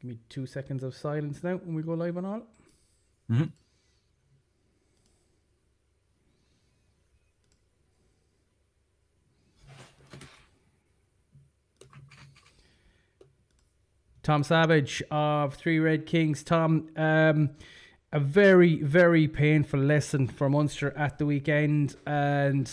Give me 2 seconds of silence now when we go live on all. Mm-hmm. Tom Savage of Three Red Kings. Tom, a very, very painful lesson for Munster at the weekend, and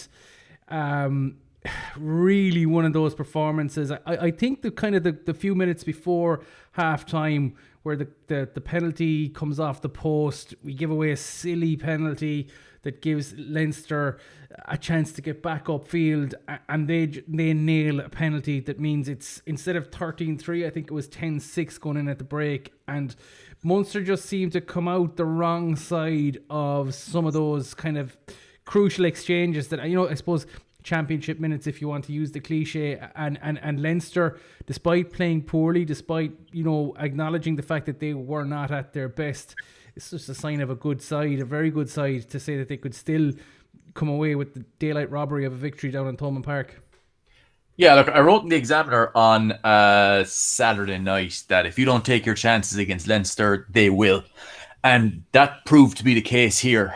really one of those performances. I think the few minutes before half time where the penalty comes off the post, we give away a silly penalty that gives Leinster a chance to get back upfield, and they nail a penalty that means it's, instead of 13-3, I think it was 10-6 going in at the break, and Munster just seemed to come out the wrong side of some of those kind of crucial exchanges that, I suppose, championship minutes, if you want to use the cliche, and Leinster, despite playing poorly, despite acknowledging the fact that they were not at their best, it's just a sign of a good side, a very good side, to say that they could still come away with the daylight robbery of a victory down in Thomond Park. Yeah, look, I wrote in the Examiner on Saturday night that if you don't take your chances against Leinster, they will. And that proved to be the case here.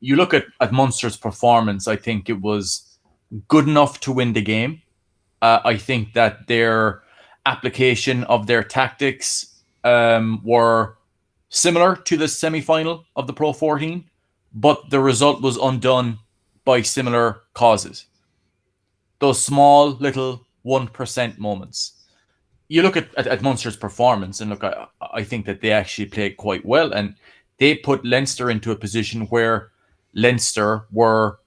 You look at Munster's performance, I think it was good enough to win the game. I think that their application of their tactics were similar to the semi-final of the Pro 14, but the result was undone by similar causes. Those small little 1% moments. You look at Munster's performance, and look, I think that they actually played quite well, and they put Leinster into a position where Leinster were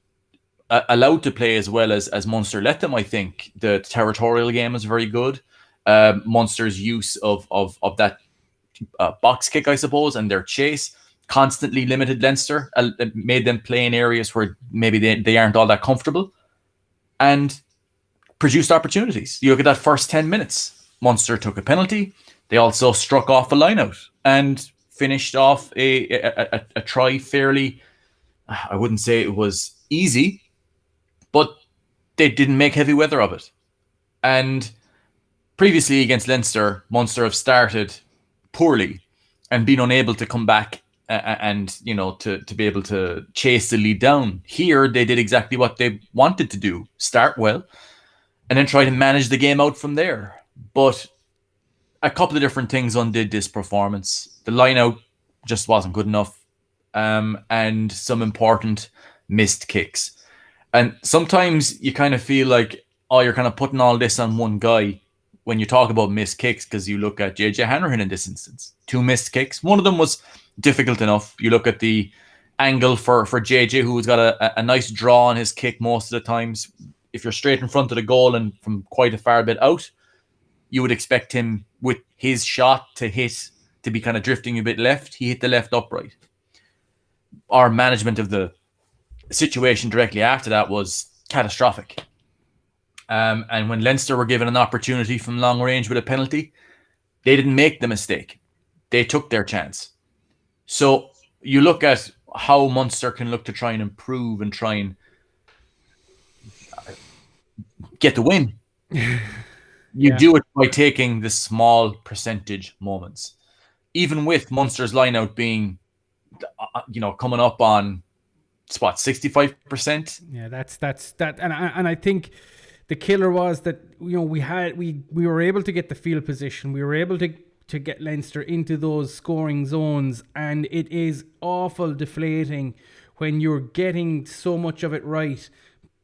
allowed to play as well as Munster let them. I think the territorial game was very good. Munster's use of that box kick, I suppose, and their chase constantly limited Leinster, made them play in areas where maybe they aren't all that comfortable, and produced opportunities. You look at that first 10 minutes, Munster took a penalty. They also struck off a lineout and finished off a try fairly, I wouldn't say it was easy, but they didn't make heavy weather of it. And previously against Leinster, Munster have started poorly and been unable to come back and to be able to chase the lead down. Here, they did exactly what they wanted to do: start well, and then try to manage the game out from there. But a couple of different things undid this performance. The line-out just wasn't good enough, and some important missed kicks. And sometimes you kind of feel like, you're kind of putting all this on one guy when you talk about missed kicks, because you look at JJ Hanrahan in this instance. 2 missed kicks. One of them was difficult enough. You look at the angle for JJ, who's got a nice draw on his kick most of the times. If you're straight in front of the goal and from quite a far bit out, you would expect him with his shot to be kind of drifting a bit left. He hit the left upright. Our management of the situation directly after that was catastrophic. And when Leinster were given an opportunity from long range with a penalty, they didn't make the mistake. They took their chance. So you look at how Munster can look to try and improve and try and get the win. You do it by taking the small percentage moments. Even with Munster's lineout being, coming up on, 65%. Yeah, that's that, and I think the killer was that we were able to get the field position. We were able to get Leinster into those scoring zones, and it is awful deflating when you're getting so much of it right.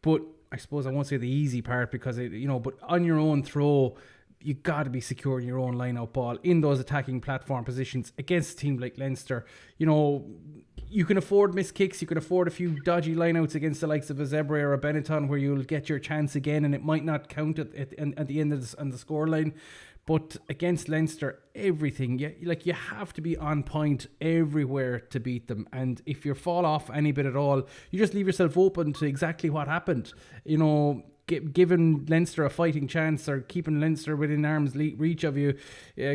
But I suppose I won't say the easy part, because but on your own throw, you got to be secure in your own line-out ball in those attacking platform positions against a team like Leinster. You can afford missed kicks. You can afford a few dodgy lineouts against the likes of a Zebre or a Benetton, where you'll get your chance again, and it might not count at the end of the scoreline. But against Leinster, everything, you have to be on point everywhere to beat them. And if you fall off any bit at all, you just leave yourself open to exactly what happened. Giving Leinster a fighting chance, or keeping Leinster within arm's reach of you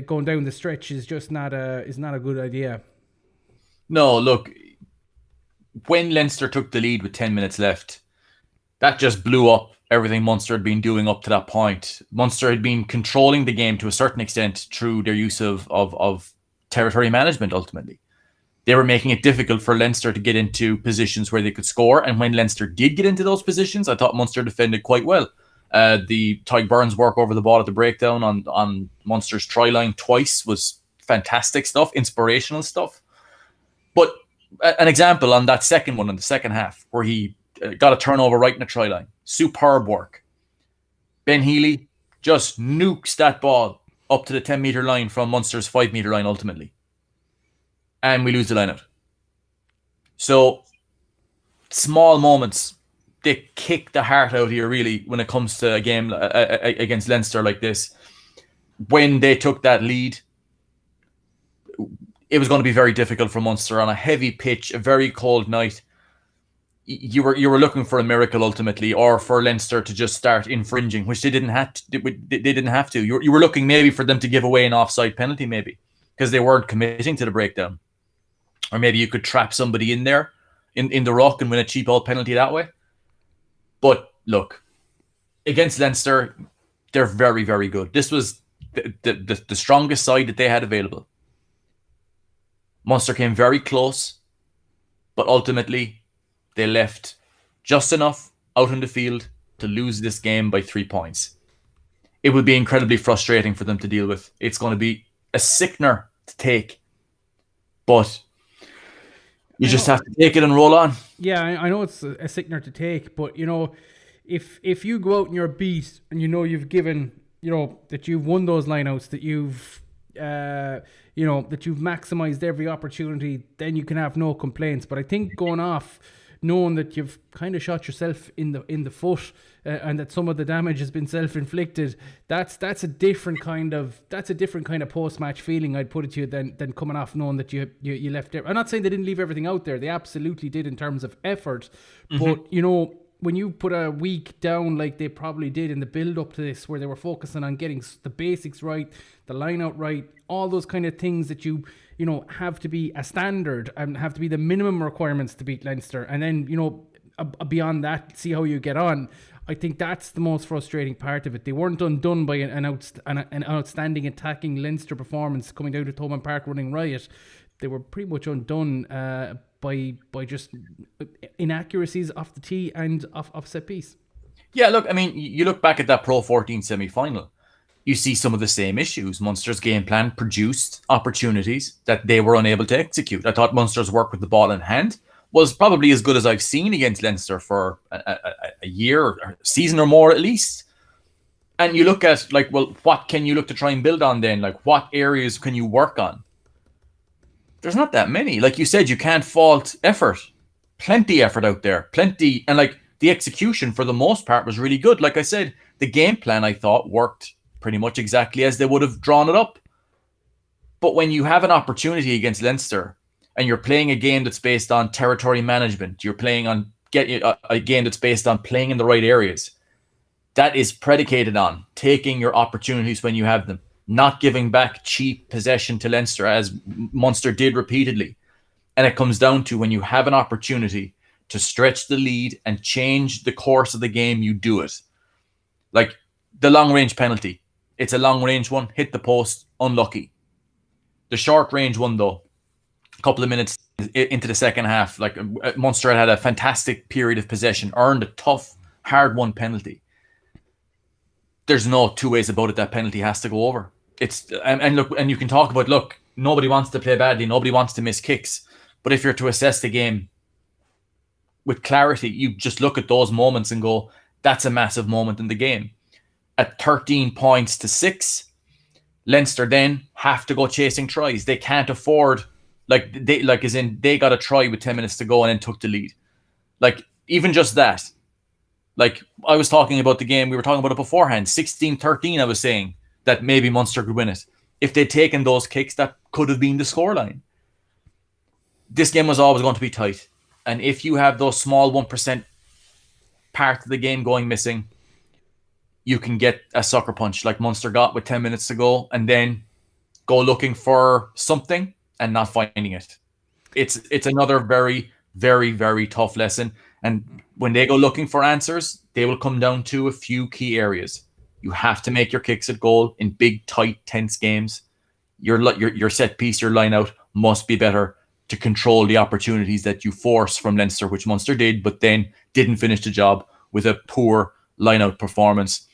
going down the stretch, is just not a good idea. No, look, when Leinster took the lead with 10 minutes left, that just blew up everything Munster had been doing up to that point. Munster had been controlling the game to a certain extent through their use of territory management, ultimately. They were making it difficult for Leinster to get into positions where they could score. And when Leinster did get into those positions, I thought Munster defended quite well. The Tyke Burns work over the ball at the breakdown on Munster's try line twice was fantastic stuff, inspirational stuff. But an example on that second one in the second half, where he got a turnover right in the try line. Superb work. Ben Healy just nukes that ball up to the 10-metre line from Munster's 5-metre line ultimately. And we lose the line out. So, small moments, they kick the heart out of you, really, when it comes to a game against Leinster like this. When they took that lead, it was going to be very difficult for Munster on a heavy pitch, a very cold night. You were looking for a miracle ultimately, or for Leinster to just start infringing, which they didn't have to. They didn't have to. You were looking maybe for them to give away an offside penalty, maybe, because they weren't committing to the breakdown. Or maybe you could trap somebody in there in the ruck and win a cheap old penalty that way. But look, against Leinster, they're very, very good. This was the strongest side that they had available. Munster came very close, but ultimately they left just enough out in the field to lose this game by 3 points. It would be incredibly frustrating for them to deal with. It's going to be a sickener to take, but you just have to take it and roll on. Yeah, I know it's a sickener to take, but if you go out and you're beat and you've given, that you've won those lineouts, that you've that you've maximized every opportunity, then you can have no complaints. But I think going off, knowing that you've kind of shot yourself in the foot, and that some of the damage has been self-inflicted, that's a different kind of post-match feeling, I'd put it to you, than coming off knowing that you left there. I'm not saying they didn't leave everything out there. They absolutely did in terms of effort. Mm-hmm. But when you put a week down like they probably did in the build-up to this, where they were focusing on getting the basics right, the line-out right, all those kind of things that you have to be a standard and have to be the minimum requirements to beat Leinster, and then beyond that, see how you get on. I think that's the most frustrating part of it. They weren't undone by an outstanding attacking Leinster performance coming down to Thomond Park running riot. They were pretty much undone by just inaccuracies off the tee and off set piece. Yeah, look, I mean, you look back at that Pro 14 semi-final, you see some of the same issues. Munster's game plan produced opportunities that they were unable to execute. I thought Munster's work with the ball in hand was probably as good as I've seen against Leinster for a year or season or more at least. And you look at, what can you look to try and build on then? What areas can you work on? There's not that many. Like you said, you can't fault effort. Plenty effort out there. Plenty. And the execution for the most part was really good. Like I said, the game plan, I thought, worked pretty much exactly as they would have drawn it up. But when you have an opportunity against Leinster and you're playing a game that's based on territory management, you're playing on a game that's based on playing in the right areas, that is predicated on taking your opportunities when you have them, not giving back cheap possession to Leinster, as Munster did repeatedly. And it comes down to, when you have an opportunity to stretch the lead and change the course of the game, you do it. Like the long-range penalty. It's a long-range one, hit the post, unlucky. The short-range one, though, a couple of minutes into the second half, Munster had a fantastic period of possession, earned a tough, hard-won penalty. There's no two ways about it. That penalty has to go over. And you can talk about, nobody wants to play badly, nobody wants to miss kicks. But if you're to assess the game with clarity, you just look at those moments and go, that's a massive moment in the game. At 13 points to 6, Leinster then have to go chasing tries. They can't afford, they got a try with 10 minutes to go and then took the lead. Even just that. I was talking about the game, we were talking about it beforehand, 16-13, I was saying that maybe Munster could win it. If they'd taken those kicks, that could have been the scoreline. This game was always going to be tight. And if you have those small 1% part of the game going missing, you can get a sucker punch like Munster got with 10 minutes to go, and then go looking for something and not finding it. It's another very, very, very tough lesson. And when they go looking for answers, they will come down to a few key areas. You have to make your kicks at goal in big, tight, tense games. Your set piece, your line out must be better to control the opportunities that you force from Leinster, which Munster did, but then didn't finish the job with a poor line out performance.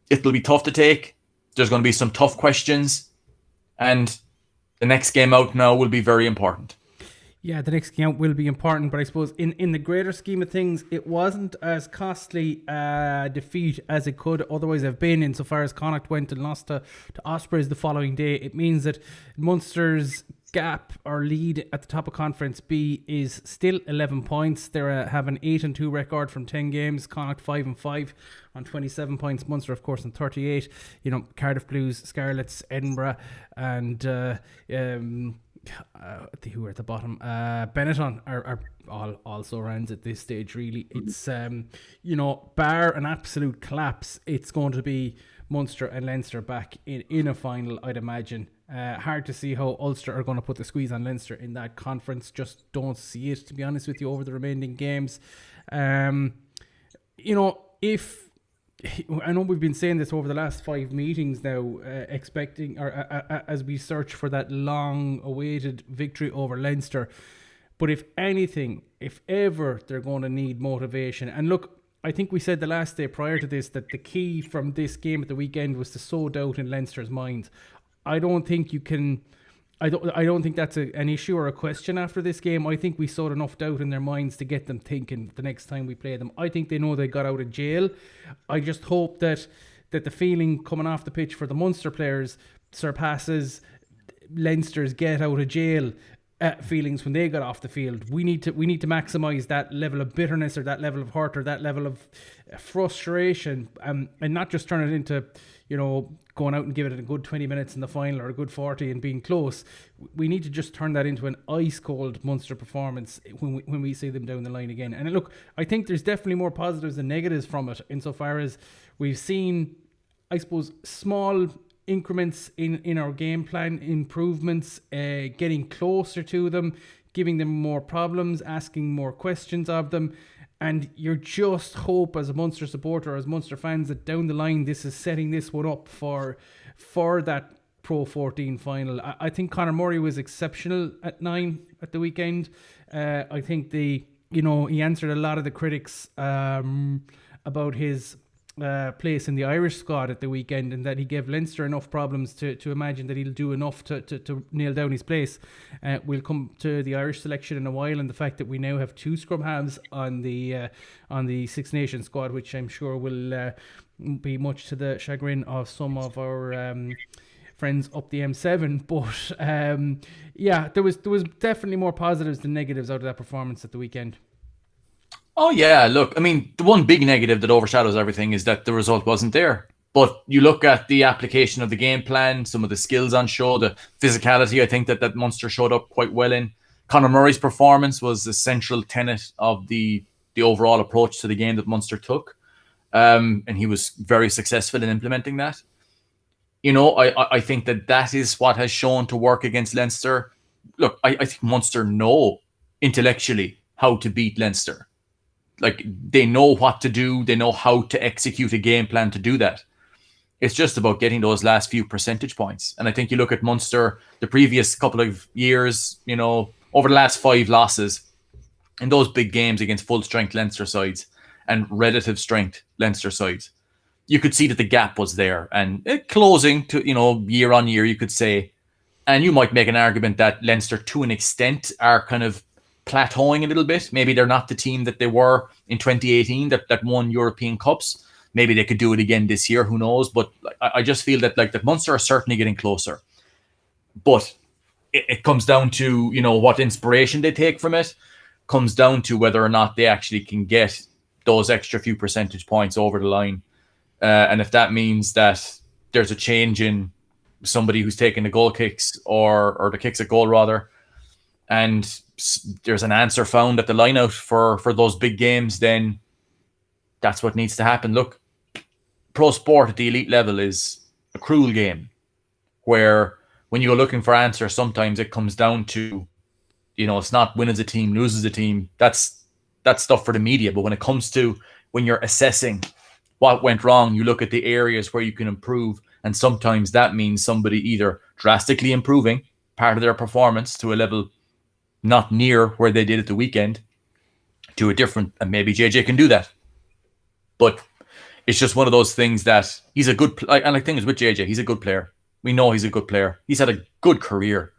It'll be tough to take. There's going to be some tough questions, and the next game out now will be very important. Yeah, the next game out will be important, but I suppose in the greater scheme of things, it wasn't as costly a defeat as it could otherwise have been insofar as Connacht went and lost to Ospreys the following day. It means that Munster's gap or lead at the top of Conference B is still 11 points. They have an 8-2 record from 10 games. Connacht 5-5 on 27 points. Munster, of course, on 38. Cardiff Blues, Scarlets, Edinburgh, and who are at the bottom? Benetton are all also rounds at this stage. Really, it's bar an absolute collapse, it's going to be Munster and Leinster back in a final, I'd imagine. Hard to see how Ulster are going to put the squeeze on Leinster in that conference. Just don't see it, to be honest with you, over the remaining games. If I know we've been saying this over the last 5 meetings now, expecting or as we search for that long-awaited victory over Leinster. But if anything, if ever they're going to need motivation, and look, I think we said the last day prior to this that the key from this game at the weekend was to sow doubt in Leinster's minds. I don't think you can. I don't think that's an issue or a question after this game. I think we sowed enough doubt in their minds to get them thinking the next time we play them. I think they know they got out of jail. I just hope that the feeling coming off the pitch for the Munster players surpasses Leinster's get out of jail feelings when they got off the field. We need to maximise that level of bitterness or that level of hurt or that level of frustration, and not just turn it into going out and give it a good 20 minutes in the final or a good 40 and being close. We need to just turn that into an ice-cold Munster performance when we see them down the line again. And look, I think there's definitely more positives than negatives from it, insofar as we've seen, I suppose, small increments in our game plan, improvements, getting closer to them, giving them more problems, asking more questions of them. And you just hope as a Munster supporter, as Munster fans, that down the line this is setting this one up for that Pro 14 final. I think Conor Murray was exceptional at 9 at the weekend. I think he answered a lot of the critics about his place in the Irish squad at the weekend, and that he gave Leinster enough problems to imagine that he'll do enough to nail down his place. We'll come to the Irish selection in a while, and the fact that we now have 2 scrum halves on the Six Nations squad, which I'm sure will be much to the chagrin of some of our friends up the M7. But there was definitely more positives than negatives out of that performance at the weekend. Oh, yeah. Look, I mean, the one big negative that overshadows everything is that the result wasn't there. But you look at the application of the game plan, some of the skills on show, the physicality, I think that Munster showed up quite well in. Conor Murray's performance was the central tenet of the overall approach to the game that Munster took. And he was very successful in implementing that. I think that is what has shown to work against Leinster. Look, I think Munster know intellectually how to beat Leinster. Like, they know what to do. They know how to execute a game plan to do that. It's just about getting those last few percentage points. And I think you look at Munster, the previous couple of years, over the last 5 losses, in those big games against full-strength Leinster sides and relative strength Leinster sides, you could see that the gap was there. And closing to, year on year, you could say. And you might make an argument that Leinster, to an extent, are kind of plateauing a little bit. Maybe they're not the team that they were in 2018 that won European Cups. Maybe they could do it again this year. Who knows? But I just feel that Munster are certainly getting closer. But it comes down to what inspiration they take from it. Comes down to whether or not they actually can get those extra few percentage points over the line. And if that means that there's a change in somebody who's taking the goal kicks or the kicks at goal rather, and there's an answer found at the lineout for those big games, then that's what needs to happen. Look, pro sport at the elite level is a cruel game where when you go looking for answers, sometimes it comes down to, it's not win as a team, lose as a team. That's that's stuff for the media. But when it comes to when you're assessing what went wrong, you look at the areas where you can improve. And sometimes that means somebody either drastically improving part of their performance to a level not near where they did at the weekend to a different, and maybe JJ can do that. But it's just one of those things that he's a good, and the thing is with JJ, he's a good player. We know he's a good player. He's had a good career.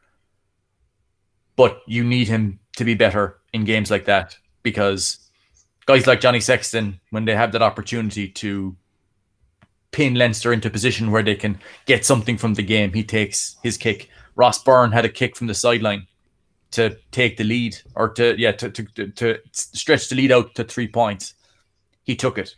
But you need him to be better in games like that, because guys like Johnny Sexton, when they have that opportunity to pin Leinster into a position where they can get something from the game, he takes his kick. Ross Byrne had a kick from the sideline to take the lead, or to stretch the lead out to 3 points. He took it.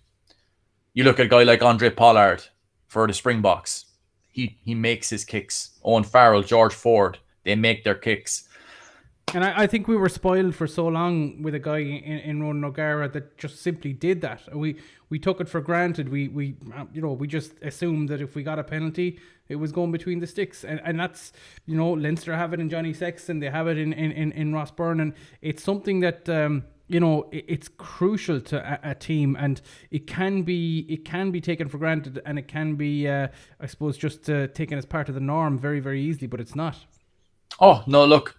You look at a guy like Andre Pollard for the Springboks. He makes his kicks. Owen Farrell, George Ford, they make their kicks. And I think we were spoiled for so long with a guy in Ronan O'Gara that just simply did that. We took it for granted. We just assumed that if we got a penalty, it was going between the sticks. And that's, Leinster have it in Johnny Sexton, they have it in Ross Byrne, and it's something that it's crucial to a team, and it can be taken for granted, and it can be I suppose just taken as part of the norm very, very easily, but it's not. Oh no, look.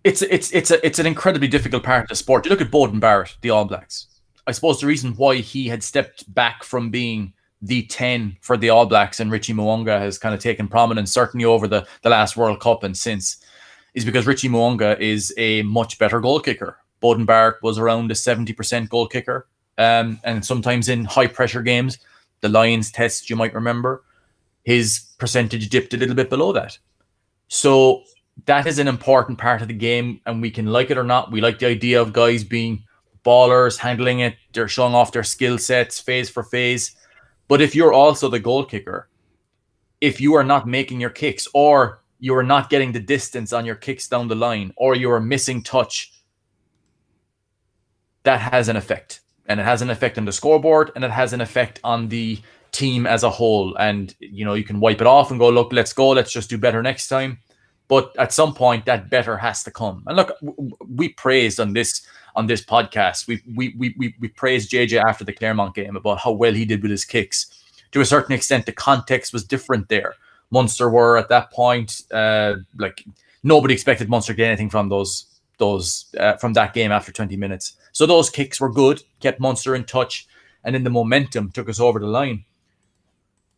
It's an incredibly difficult part of the sport. You look at Bowden Barrett, the All Blacks. I suppose the reason why he had stepped back from being the 10 for the All Blacks and Richie Mo'unga has kind of taken prominence, certainly over the last World Cup and since, is because Richie Mo'unga is a much better goal kicker. Bowden Barrett was around a 70% goal kicker. And sometimes in high pressure games, the Lions test, you might remember, his percentage dipped a little bit below that. So that is an important part of the game, and we can like it or not. We like the idea of guys being ballers, handling it. They're showing off their skill sets phase for phase. But if you're also the goal kicker, if you are not making your kicks, or you are not getting the distance on your kicks down the line, or you are missing touch, that has an effect. And it has an effect on the scoreboard, and it has an effect on the team as a whole. And, you can wipe it off and go, look, let's go. Let's just do better next time. But at some point, that better has to come. And look, we praised on this podcast. We praised JJ after the Claremont game about how well he did with his kicks. To a certain extent, the context was different there. Munster were at that point nobody expected Munster to get anything from from that game after 20 minutes. So those kicks were good, kept Munster in touch, and then the momentum took us over the line.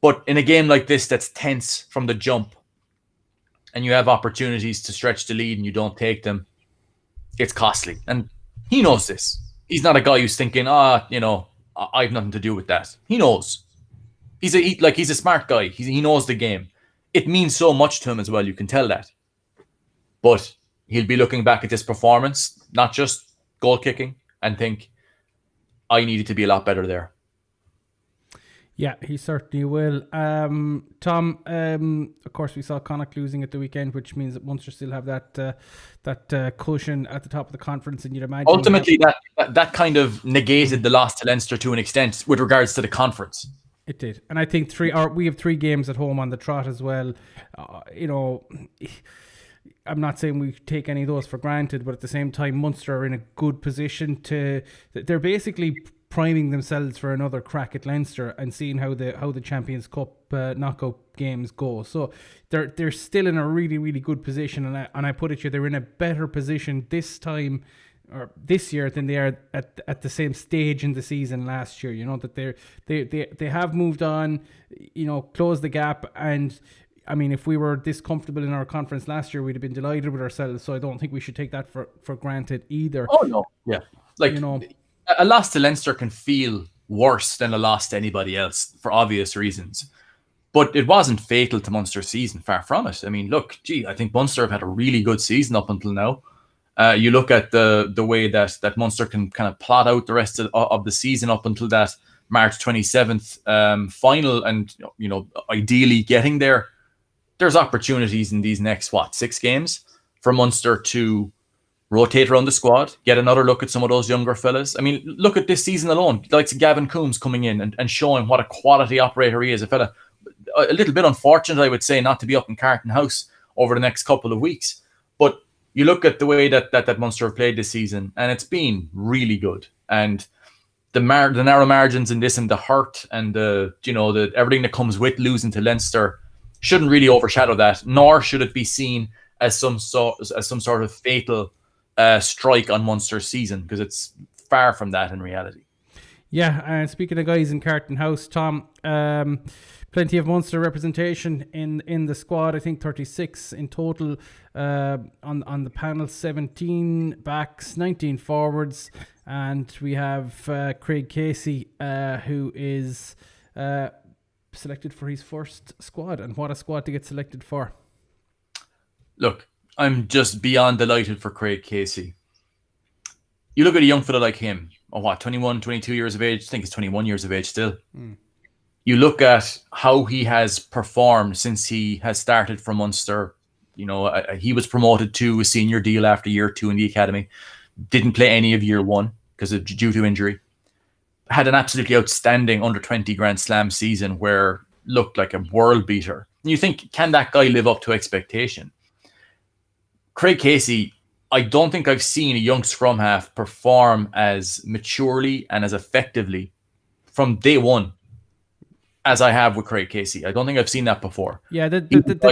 But in a game like this, that's tense from the jump, and you have opportunities to stretch the lead and you don't take them, it's costly. And he knows this. He's not a guy who's thinking, I have nothing to do with that. He knows. He's a smart guy. He knows the game. It means so much to him as well. You can tell that. But he'll be looking back at this performance, not just goal kicking, and think, I needed to be a lot better there. Yeah, he certainly will. Tom, of course, we saw Connacht losing at the weekend, which means that Munster still have that cushion at the top of the conference, and you'd imagine ultimately that kind of negated the loss to Leinster to an extent with regards to the conference. It did, and I think we have 3 games at home on the trot as well. I'm not saying we take any of those for granted, but at the same time, Munster are in a good position they're basically priming themselves for another crack at Leinster and seeing how the Champions Cup knockout games go. So they're still in a really, really good position, and I put it here, they're in a better position this time or this year than they are at the same stage in the season last year. That they have moved on, closed the gap. And I mean, if we were this comfortable in our conference last year, we'd have been delighted with ourselves. So I don't think we should take that for granted either. Oh no, yeah, a loss to Leinster can feel worse than a loss to anybody else for obvious reasons. But it wasn't fatal to Munster's season, far from it. I mean, look, I think Munster have had a really good season up until now. You look at the way that Munster can kind of plot out the rest of the season up until that March 27th final, and ideally getting there. There's opportunities in these next 6 games for Munster to rotate around the squad, get another look at some of those younger fellas. I mean, look at this season alone. Like Gavin Coombs coming in and showing what a quality operator he is. A fella, a little bit unfortunate, I would say, not to be up in Carton House over the next couple of weeks. But you look at the way that Munster have played this season, and it's been really good. And the narrow margins in this, and the hurt, and the everything that comes with losing to Leinster shouldn't really overshadow that, nor should it be seen as some sort of fatal strike on Munster's season, because it's far from that in reality. Yeah, and speaking of guys in Carton House, Tom, plenty of Munster representation in the squad. I think 36 in total on the panel, 17 backs, 19 forwards, and we have Craig Casey, who is selected for his first squad. And what a squad to get selected for. Look, I'm just beyond delighted for Craig Casey. You look at a young fella like him, 21, 22 years of age. I think he's 21 years of age still. You look at how he has performed since he has started for Munster. He was promoted to a senior deal after year 2 in the academy. Didn't play any of year 1 due to injury. Had an absolutely outstanding under-20 Grand Slam season where looked like a world beater. And you think, can that guy live up to expectation? Craig Casey, I don't think I've seen a young scrum half perform as maturely and as effectively from day one as I have with Craig Casey. I don't think I've seen that before. Yeah, the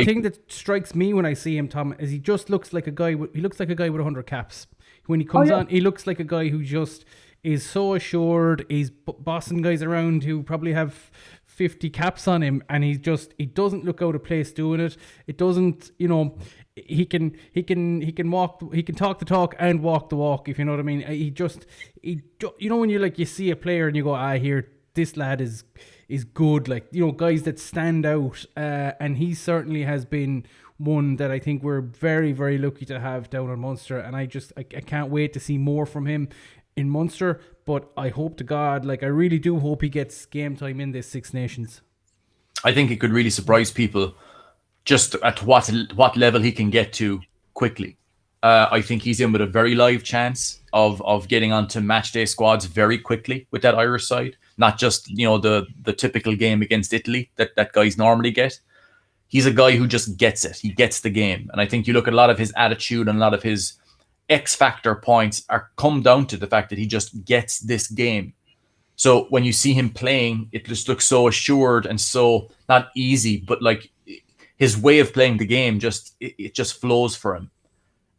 thing that strikes me when I see him, Tom, is he just looks like a guy. He looks like a guy with 100 caps. When he comes on, he looks like a guy who just is so assured. He's bossing guys around who probably have 50 caps on him, and he doesn't look out of place doing it. It doesn't, he can talk the talk and walk the walk, if you know what I mean. When you see a player and you go, here, this lad is good, guys that stand out, and he certainly has been one that I think we're very, very lucky to have down on Munster, and I can't wait to see more from him in Munster. But I hope to God, I really do hope he gets game time in this Six Nations. I think it could really surprise people just at what level he can get to quickly. I think he's in with a very live chance of getting onto match day squads very quickly with that Irish side. Not just the typical game against Italy that guys normally get. He's a guy who just gets it. He gets the game, and I think you look at a lot of his attitude and a lot of his X factor points come down to the fact that he just gets this game. So when you see him playing, it just looks so assured and so not easy, but his way of playing the game it just flows for him.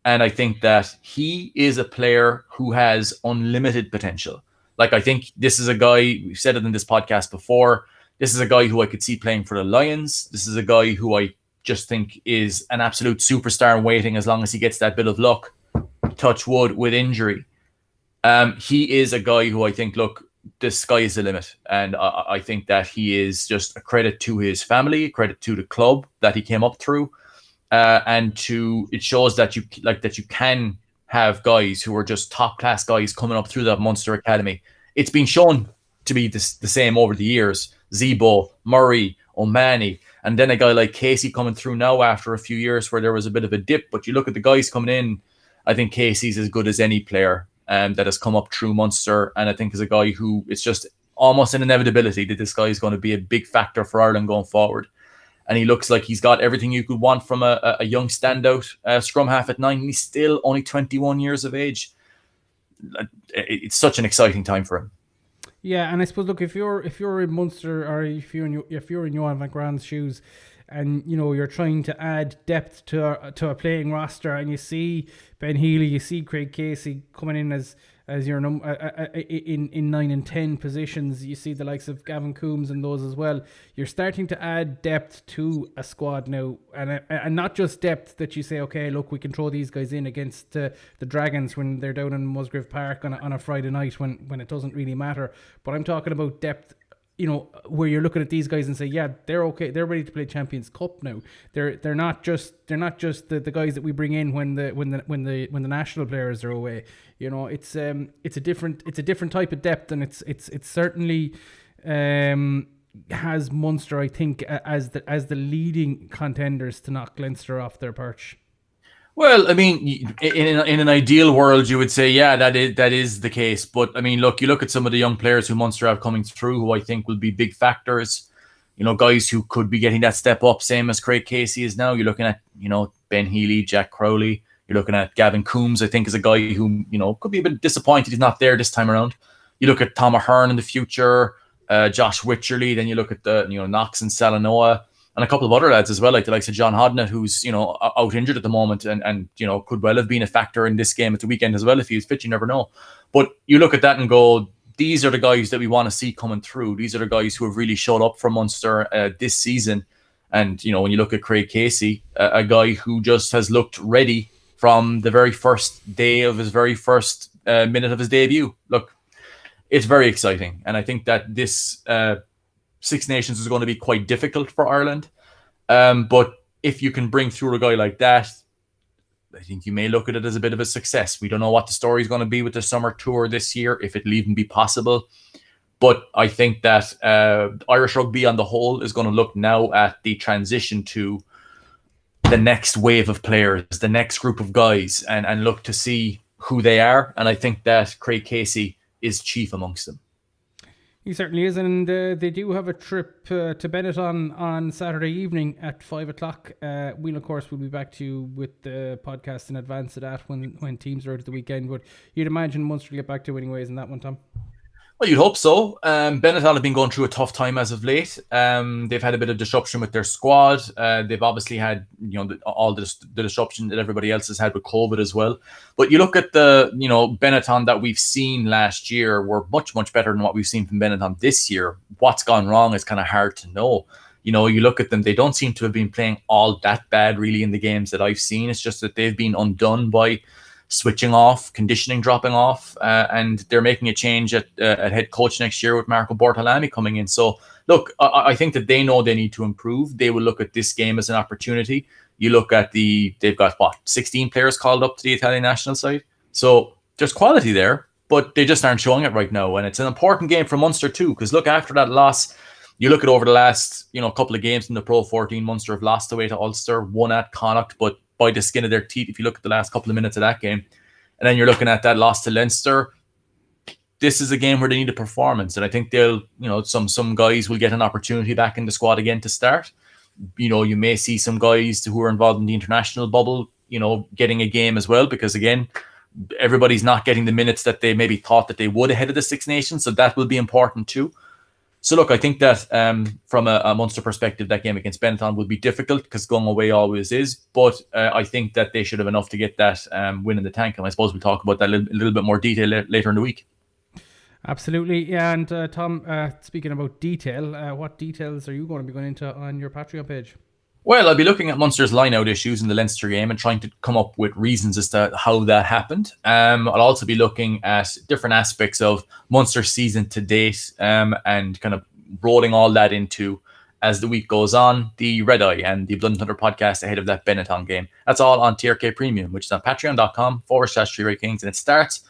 And I think that he is a player who has unlimited potential. I think this is a guy, we've said it in this podcast before, this is a guy who I could see playing for the Lions. This is a guy who I just think is an absolute superstar in waiting as long as he gets that bit of luck, touch wood, with injury. He is a guy who I think, look, the sky is the limit. And I think that he is just a credit to his family, a credit to the club that he came up through. It shows that you can have guys who are just top class guys coming up through that Munster Academy. It's been shown to be the same over the years. Zebo, Murray, O'Mahony, and then a guy like Casey coming through now after a few years where there was a bit of a dip. But you look at the guys coming in, I think Casey's as good as any player that has come up through Munster, and I think is a guy who it's just almost an inevitability that this guy is going to be a big factor for Ireland going forward. And he looks like he's got everything you could want from a young standout scrum half at 9. He's still only 21 years of age. It's such an exciting time for him. Yeah, and I suppose, look, if you're in Munster, or if you're in Johan van Graans's shoes, and you're trying to add depth to a playing roster, and you see Ben Healy, you see Craig Casey coming in as your in 9 and 10 positions, you see the likes of Gavin Coombs and those as well. You're starting to add depth to a squad now, and not just depth that you say, okay, look, we can throw these guys in against the Dragons when they're down in Musgrave Park on a Friday night when it doesn't really matter. But I'm talking about depth, where you're looking at these guys and say, yeah, they're okay, they're ready to play Champions Cup now. They're not just the guys that we bring in when the national players are away. It's a different type of depth, and it's certainly has Munster, I think, as the leading contenders to knock Leinster off their perch. Well, I mean, in an ideal world, you would say, yeah, that is the case. But I mean, look, you look at some of the young players who Munster have coming through, who I think will be big factors. Guys who could be getting that step up, same as Craig Casey is now. You're looking at, Ben Healy, Jack Crowley. You're looking at Gavin Coombs, I think, is a guy who, could be a bit disappointed he's not there this time around. You look at Tom Ahern in the future, Josh Wycherley, then you look at the, Knox and Salanoa, and a couple of other lads as well, like the likes of John Hodnett, who's, out injured at the moment and could well have been a factor in this game at the weekend as well if he was fit, you never know. But you look at that and go, these are the guys that we want to see coming through. These are the guys who have really showed up for Munster this season. And, when you look at Craig Casey, a guy who just has looked ready from the very first day of his very first minute of his debut. Look, it's very exciting. And I think that this Six Nations is going to be quite difficult for Ireland. But if you can bring through a guy like that, I think you may look at it as a bit of a success. We don't know what the story is going to be with the summer tour this year, if it'll even be possible. But I think that Irish rugby on the whole is going to look now at the transition to the next wave of players, the next group of guys, and look to see who they are. And I think that Craig Casey is chief amongst them. He certainly is, and they do have a trip to Benetton on Saturday evening at 5 o'clock. We'll, of course, we'll be back to you with the podcast in advance of that when teams are out at the weekend. But you'd imagine Munster will get back to winning ways in that one, Tom? Well, you'd hope so. Benetton have been going through a tough time as of late. They've had a bit of disruption with their squad. They've obviously had, all the disruption that everybody else has had with COVID as well. But you look at the, Benetton that we've seen last year were much, much better than what we've seen from Benetton this year. What's gone wrong is kind of hard to know. You look at them, they don't seem to have been playing all that bad really in the games that I've seen. It's just that they've been undone by switching off, conditioning dropping off, and they're making a change at head coach next year with Marco Bortolami coming in. So, look, I think that they know they need to improve. They will look at this game as an opportunity. You look at they've got, 16 players called up to the Italian national side. So there's quality there, but they just aren't showing it right now. And it's an important game for Munster too, because look, after that loss, you look at over the last, couple of games in the Pro 14, Munster have lost away to Ulster, won at Connacht, but by the skin of their teeth, if you look at the last couple of minutes of that game. And then you're looking at that loss to Leinster. This is a game where they need a performance. And I think they'll, some guys will get an opportunity back in the squad again to start. You may see some guys who are involved in the international bubble, getting a game as well, because again, everybody's not getting the minutes that they maybe thought that they would ahead of the Six Nations. So that will be important too. So look, I think that from a Munster perspective, that game against Benetton will be difficult because going away always is. But I think that they should have enough to get that win in the tank. And I suppose we'll talk about that a little bit more detail later in the week. Absolutely. Yeah, and Tom, speaking about detail, what details are you going to be going into on your Patreon page? Well, I'll be looking at Munster's line-out issues in the Leinster game and trying to come up with reasons as to how that happened. I'll also be looking at different aspects of Munster's season to date and kind of rolling all that into, as the week goes on, the Red Eye and the Blood and Thunder podcast ahead of that Benetton game. That's all on TRK Premium, which is on patreon.com/3 Kings, and it starts